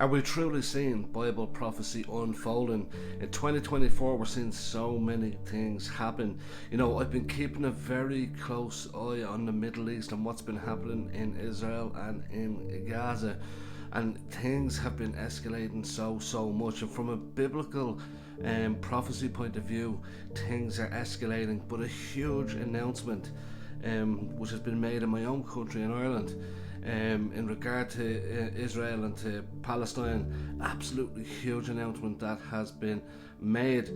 Are we truly seeing Bible prophecy unfolding? In 2024, we're seeing so many things happen. I've been keeping a very close eye on the Middle East and what's been happening in Israel and in Gaza. And things have been escalating so much. And from a biblical prophecy point of view, things are escalating. But a huge announcement which has been made in my own country, in Ireland, in regard to Israel and to Palestine. Absolutely huge announcement that has been made,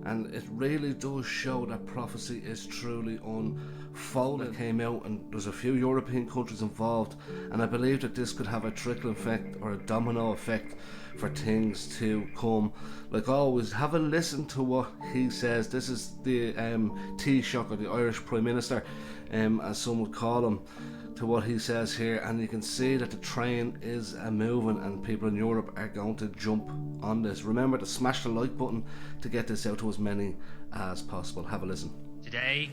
and it really does show that prophecy is truly unfolding. It came out, and there's a few European countries involved, and I believe that this could have a trickle effect or a domino effect for things to come. Like always, have a listen to what he says. This is the Taoiseach, or the Irish Prime Minister, as some would call him, to what he says here, and you can see that the train is moving and people in Europe are going to jump on this. Remember to smash the like button to get this out to as many as possible. Have a listen. Today,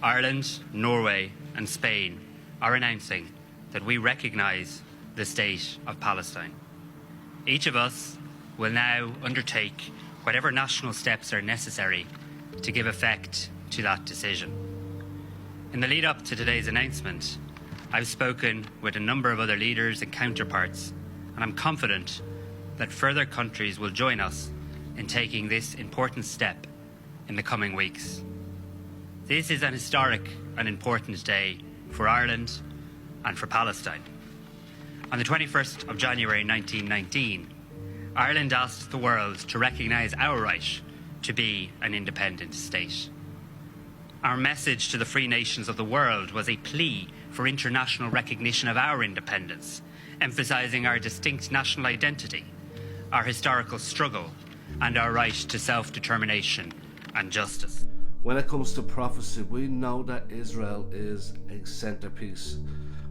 Ireland, Norway and Spain are announcing that we recognise the state of Palestine. Each of us will now undertake whatever national steps are necessary to give effect to that decision. In the lead up to today's announcement, I've spoken with a number of other leaders and counterparts, and I'm confident that further countries will join us in taking this important step in the coming weeks. This is an historic and important day for Ireland and for Palestine. On the 21st of January 1919, Ireland asked the world to recognise our right to be an independent state. Our message to the free nations of the world was a plea for international recognition of our independence, emphasising our distinct national identity, our historical struggle, and our right to self-determination and justice. When it comes to prophecy, we know that Israel is a centrepiece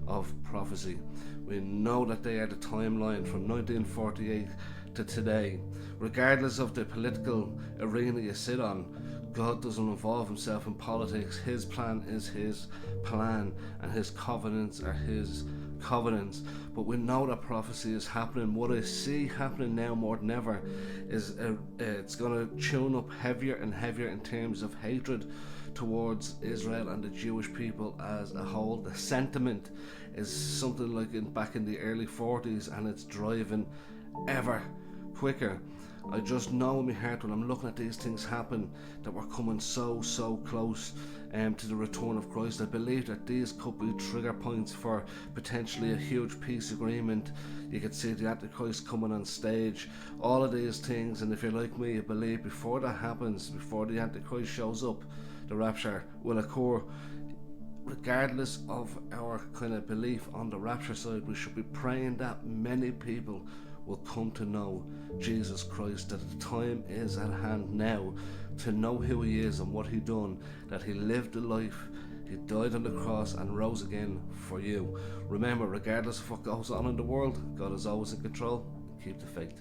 of prophecy. We know that they are the timeline from 1948 to today. Regardless of the political arena you sit on, God doesn't involve himself in politics. His plan is his plan, and his covenants are his covenants. But we know that prophecy is happening. What I see happening now more than ever is it's going to tune up heavier and heavier in terms of hatred towards Israel and the Jewish people as a whole. The sentiment is something like back in the early 40s, and it's driving ever quicker. I just know in my heart when I'm looking at these things happen that we're coming so close to the return of Christ. I believe that these could be trigger points for potentially a huge peace agreement. You could see the Antichrist coming on stage, all of these things, and if you're like me, you believe before that happens, before the Antichrist shows up, the rapture will occur. Regardless of our kind of belief on the rapture side, we should be praying that many people will come to know Jesus Christ, that the time is at hand now to know who he is and what he done, that he lived a life, he died on the cross and rose again for you. Remember, regardless of what goes on in the world, God is always in control. Keep the faith.